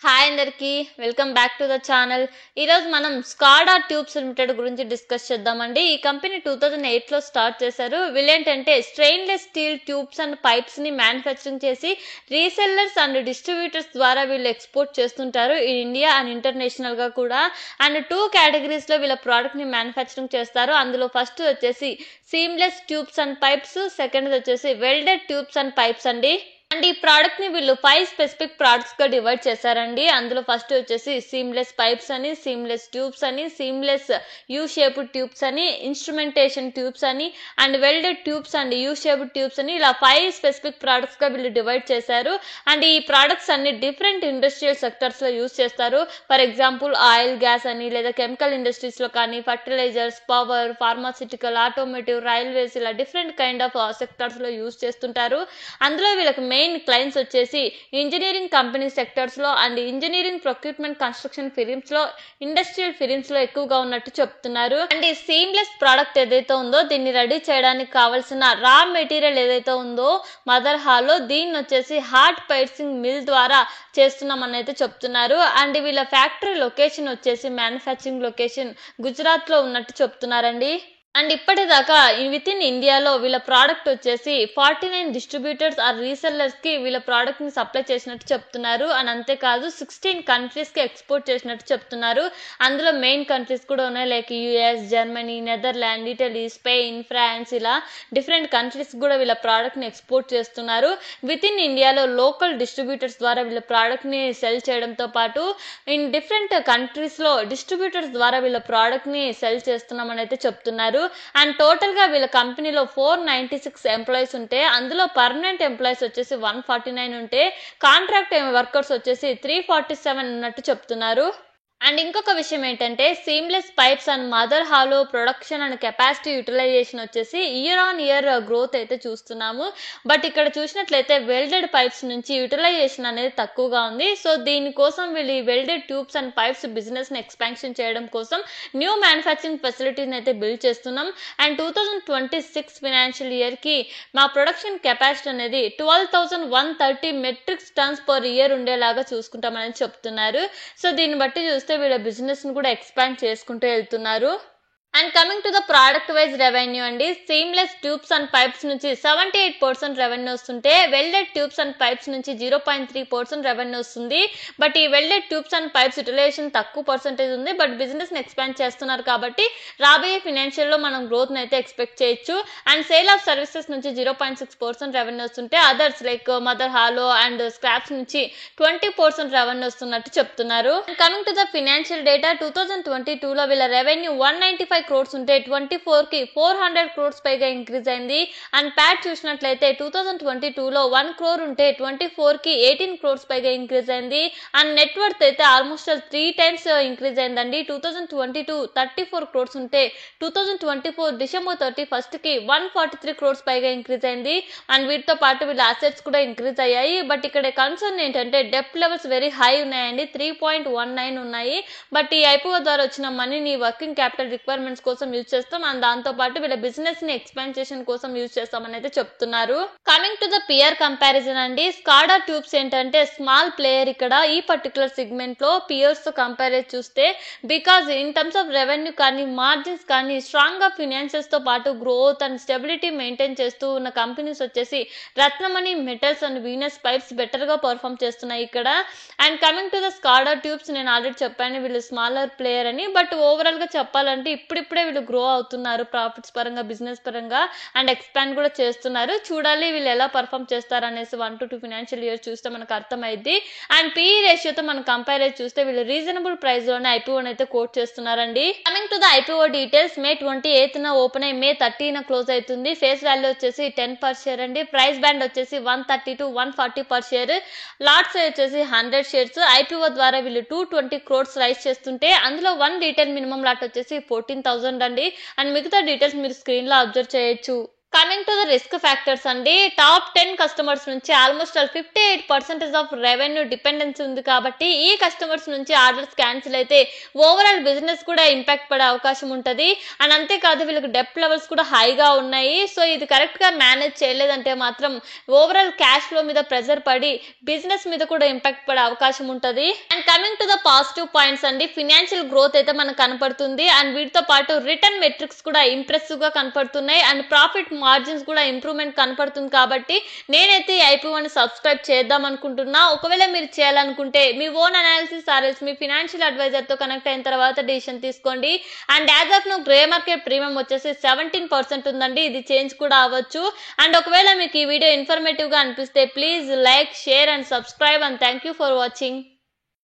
Hi అందరికి welcome back to the channel. ఈరోజు మనం స్కాడా ట్యూబ్స్ లిమిటెడ్ గురించి డిస్కస్ చేద్దామండి. ఈ కంపెనీ 2008లో స్టార్ట్ చేశారు. వీళ్ళేంటంటే stainless steel tubes and pipes ని మ్యానుఫ్యాక్చరింగ్ చేసి రీసెల్లర్స్ అండ్ డిస్ట్రిబ్యూటర్స్ ద్వారా వీళ్ళు ఎక్స్పోర్ట్ చేస్తుంటారు ఈ ఇండియా అండ్ ఇంటర్నేషనల్ గా కూడా. అండ్ 2 కేటగిరీస్ లో వీళ్ళ ప్రోడక్ట్ ని మ్యానుఫ్యాక్చరింగ్ చేస్తారు. అందులో ఫస్ట్ వచ్చేసి seamless tubes and pipes, second వచ్చేసి వెల్డెడ్ ట్యూబ్స్ అండ్ పైప్స్ అండి. అండ్ ఈ ప్రోడక్ట్ ని వీళ్ళు 5 స్పెసిఫిక్ ప్రోడక్ట్స్ గా డివైడ్ చేశారండి. అందులో ఫస్ట్ వచ్చేసి సీమ్లెస్ పైప్స్ అని, సీమ్లెస్ ట్యూబ్స్ అని, సీమ్లెస్ యూ షేప్డ్ ట్యూబ్స్ అని, ఇన్స్ట్రుమెంటేషన్ ట్యూబ్స్ అని, and welded tubes and you shaped tubes అని, ఇలా 5 స్పెసిఫిక్ ప్రోడక్ట్స్ గా వీళ్ళు డివైడ్ చేశారు. అండ్ ఈ ప్రోడక్ట్స్ అన్ని డిఫరెంట్ ఇండస్ట్రియల్ సెక్టర్స్ లో యూస్ చేస్తారు. ఫర్ ఎగ్జాంపుల్ ఆయిల్, గ్యాస్ అని, లేదా కెమికల్ ఇండస్ట్రీస్ లో కానీ, fertilizers, power, pharmaceutical, automotive, railways, ఇలా డిఫరెంట్ కైండ్ ఆఫ్ సెక్టర్స్ లో యూస్ చేస్తుంటారు. అందులో వీళ్ళకి మెయిన్ క్లయింట్స్ వచ్చేసి ఇంజనీరింగ్ కంపెనీ సెక్టర్స్ లో and engineering procurement construction firms లో, ఇండస్ట్రియల్ ఫిరిమ్స్ లో ఎక్కువగా ఉన్నట్టు చెప్తున్నారు. అండ్ ఈ సీమ్లెస్ ప్రోడక్ట్ ఏదైతే ఉందో దీన్ని రెడీ చేయడానికి కావాల్సిన రా మెటీరియల్ ఏదైతే ఉందో మదర్ హాల్లో, దీన్ని వచ్చేసి హార్ట్ పైర్సింగ్ మిల్ ద్వారా చేస్తున్నామని అయితే చెప్తున్నారు. అండ్ వీళ్ళ ఫ్యాక్టరీ లొకేషన్ వచ్చేసి మ్యానుఫ్యాక్చరింగ్ లొకేషన్ గుజరాత్ లో ఉన్నట్టు చెప్తున్నారండి. అండ్ ఇప్పటిదాకా విత్ ఇన్ ఇండియాలో వీళ్ళ ప్రోడక్ట్ వచ్చేసి 49 డిస్ట్రిబ్యూటర్స్ ఆర్ రీసెల్లర్స్ కి వీళ్ళ ప్రోడక్ట్ ని సప్లై చేసినట్టు చెప్తున్నారు. అండ్ అంతేకాదు 16 కంట్రీస్ కి ఎక్స్పోర్ట్ చేసినట్టు చెప్తున్నారు. అందులో మెయిన్ కంట్రీస్ కూడా ఉన్నాయి, like US, Germany, Netherland, Italy, Spain, France, ఇలా డిఫరెంట్ కంట్రీస్ కూడా వీళ్ళ ప్రోడక్ట్ ని ఎక్స్పోర్ట్ చేస్తున్నారు. విత్ ఇన్ ఇండియాలో లోకల్ డిస్ట్రిబ్యూటర్స్ ద్వారా వీళ్ళ ప్రోడక్ట్ ని సెల్ చేయడంతో పాటు ఇన్ డిఫరెంట్ కంట్రీస్ లో డిస్ట్రిబ్యూటర్స్ ద్వారా వీళ్ళ ప్రోడక్ట్ ని సెల్ చేస్తున్నామని అయితే చెప్తున్నారు. అండ్ టోటల్ గా వీళ్ళ కంపెనీలో 496 ఎంప్లాయీస్ ఉంటే అందులో పర్మనెంట్ ఎంప్లాయీస్ వచ్చేసి 149 ఉంటే కాంట్రాక్ట్ వర్కర్స్ వచ్చేసి 347 ఉన్నట్టు చెప్తున్నారు. అండ్ ఇంకొక విషయం ఏంటంటే seamless pipes and mother hollow production and capacity utilization వచ్చేసి ఇయర్ ఆన్ ఇయర్ గ్రోత్ అయితే చూస్తున్నాము. బట్ ఇక్కడ చూసినట్లయితే వెల్డెడ్ పైప్స్ నుంచి యూటిలైజేషన్ అనేది తక్కువగా ఉంది. సో దీనికోసం వీళ్ళు ఈ welded tubes and pipes business ని ఎక్స్పాన్షన్ చేయడం కోసం న్యూ మ్యానుఫ్యాక్చరింగ్ ఫెసిలిటీని అయితే బిల్డ్ చేస్తున్నాం. అండ్ 2026 ఫైనాన్షియల్ ఇయర్ కి మా ప్రొడక్షన్ కెపాసిటీ అనేది 12,130 మెట్రిక్ టన్స్ పర్ ఇయర్ ఉండేలాగా చూసుకుంటామని చెప్తున్నారు. సో దీన్ని బట్టి చూస్తే వీళ్ళ బిజినెస్ ని కూడా ఎక్స్పాండ్ చేసుకుంటూ వెళ్తున్నారు. And coming to the product wise revenue అండి, సీమ్లెస్ ట్యూబ్స్ అండ్ పైప్స్ నుంచి 78% రెవెన్యూ వస్తుంటే వెల్డెడ్ ట్యూబ్స్ అండ్ పైప్స్ నుంచి 0.3% రెవెన్యూ వస్తుంది. బట్ ఈ welded tubes and pipes utilization తక్కువ పర్సెంటేజ్ ఉంది. బట్ బిజినెస్ ని ఎక్స్పాండ్ చేస్తున్నారు కాబట్టి రాబోయే ఫైనాన్షియల్ లో మనం గ్రోత్ ని అయితే ఎక్స్పెక్ట్ చేయొచ్చు. అండ్ సేల్ ఆఫ్ సర్వీసెస్ నుంచి 0.6% రెవెన్యూ వస్తుంటే others like mother hollow and scraps నుంచి 20% రెవెన్యూ వస్తున్నట్టు చెప్తున్నారు. Coming to the financial data, 2022 లో వీళ్ళ రెవెన్యూ 195 crores ఉంటే 24 కి 400 crores పైగా ఇంక్రీజ్ అయింది. అండ్ ప్యాట్ చూసినట్లయితే 2022 లో 1 crore ఉంటే 24 కి 18 crores పైగా ఇంక్రీజ్ అయింది. అండ్ నెట్వర్త్ అయితే ఆల్మోస్ట్ 3 times ఇంక్రీజ్ అయిందండి. 2022 34 crores ఉంటే 2024 డిసెంబర్ 31st కి 143 crores పైగా ఇంక్రీజ్ అయింది. అండ్ వీటితో పాటు వీళ్ళ అసెట్స్ కూడా ఇంక్రీజ్ అయ్యాయి. బట్ ఇక్కడ కన్సర్న్ ఏంటంటే డెప్ట్ లెవెల్స్ వెరీ హై ఉన్నాయండి, 3.19 ఉన్నాయి. బట్ ఈ ఐపీఓ ద్వారా వచ్చిన మనీని వర్కింగ్ క్యాపిటల్ రిక్వైర్మెంట్స్ కోసం యూజ్ చేస్తాం. అండ్ దాంతో పాటు వీళ్ళ బిజినెస్ ని ఎక్స్పాన్షన్ కోసం యూజ్ చేస్తామని అయితే చెప్తున్నారు. Coming to the peer comparison అండి, స్కాడా ట్యూబ్స్ ఏంటంటే స్మాల్ ప్లేయర్ ఇక్కడ ఈ పర్టికులర్ సెగ్మెంట్ లో పియర్స్ తో కంపేర్ చేసి చూస్తే, because in terms of revenue కానీ మార్జిన్స్ కానీ స్ట్రాంగ్ గా ఫైనాన్సెస్ తో పాటు గ్రోత్ అండ్ స్టెబిలిటీ మెయింటైన్ చేస్తూ ఉన్న కంపెనీస్ వచ్చేసి Ratnamani metals and Venus pipes better గా పర్ఫామ్ చేస్తున్నాయి ఇక్కడ. And coming to the స్కాడా tubes, నేను ఆల్రెడీ చెప్పాను వీళ్ళు స్మాలర్ ప్లేయర్ అని. బట్ ఓవరాల్ గా చెప్పాలంటే ఇప్పుడిప్పుడే వీళ్ళు గ్రో అవుతున్నారు ప్రాఫిట్స్ పరంగా, బిజినెస్ పరంగా, అండ్ ఎక్స్పాండ్ కూడా చేస్తున్నారు. చూడాలి వీళ్ళు ఎలా పర్ఫామ్ చేస్తారు అనేసి 1 to 2 ఫైనాన్షియల్ ఇయర్స్ చూస్తే మనకు అర్థమైంది. అండ్ పిఈ రేషియోతో మనం కంపేర్ చేసి చూస్తే వీళ్ళు రీజనబుల్ ప్రైస్ లోనే ఐపీఓని అయితే కోట్ చేస్తున్నారండి. Coming to the IPO details, May 28న ఓపెన్ అయ్యి May 30న క్లోజ్ అవుతుంది. ఫేస్ వాల్యూ వచ్చేసి 10 per share అండి. ప్రైస్ బ్యాండ్ వచ్చేసి 130 to 140 per share. Lot size వచ్చేసి 100 shares. ఐపీఓ ద్వారా వీళ్ళు 220 crores రైజ్ చేస్తుంటే అందులో 1 రీటైల్ మినిమం లాట్ వచ్చేసి 14,000 అండి. అండ్ మిగతా డీటెయిల్స్ మీరు స్క్రీన్ లో అబ్జర్వ్ చేయొచ్చు. Coming to the risk factors అండి, టాప్ 10 కస్టమర్స్ నుంచి ఆల్మోస్ట్ 58% ఆఫ్ రెవెన్యూ డిపెండెన్స్ ఉంది కాబట్టి ఈ కస్టమర్స్ నుంచి ఆర్డర్స్ క్యాన్సిల్ అయితే ఓవరాల్ బిజినెస్ కూడా ఇంపాక్ట్ పడే అవకాశం ఉంటుంది. అండ్ అంతేకాదు వీళ్ళకి డెప్ట్ లెవెల్స్ కూడా హైగా ఉన్నాయి. సో ఇది కరెక్ట్ గా మేనేజ్ చేయలేదంటే మాత్రం ఓవరాల్ క్యాష్ ఫ్లో మీద ప్రెజర్ పడి బిజినెస్ మీద కూడా ఇంపాక్ట్ పడే అవకాశం ఉంటుంది. And coming to the positive points అండి, ఫినాన్షియల్ గ్రోత్ అయితే మనకు కనపడుతుంది. అండ్ వీటితో పాటు రిటర్న్ మెట్రిక్స్ కూడా ఇంప్రెసివ్ గా కనపడుతున్నాయి. అండ్ ప్రాఫిట్ మార్జిన్స్ కూడా ఇంప్రూవ్మెంట్ కనపడుతుంది. కాబట్టి నేనైతే ఐపీ1 సబ్స్క్రైబ్ చేద్దాం అనుకుంటున్నా. ఒకవేళ మీరు చేయాలనుకుంటే మీ ఓన్ అనాలిసిస్ ఆర్ఎల్స్ మీ ఫినాన్షియల్ అడ్వైజర్ తో కనెక్ట్ అయిన తర్వాత డిసిషన్ తీసుకోండి. And as of now grey market premium వచ్చేసి 17% ఉందండి, ఇది చేంజ్ కూడా అవ్వచ్చు. అండ్ ఒకవేళ మీకు ఈ వీడియో ఇన్ఫర్మేటివ్ గా అనిపిస్తే please like, share and subscribe. And thank you for watching.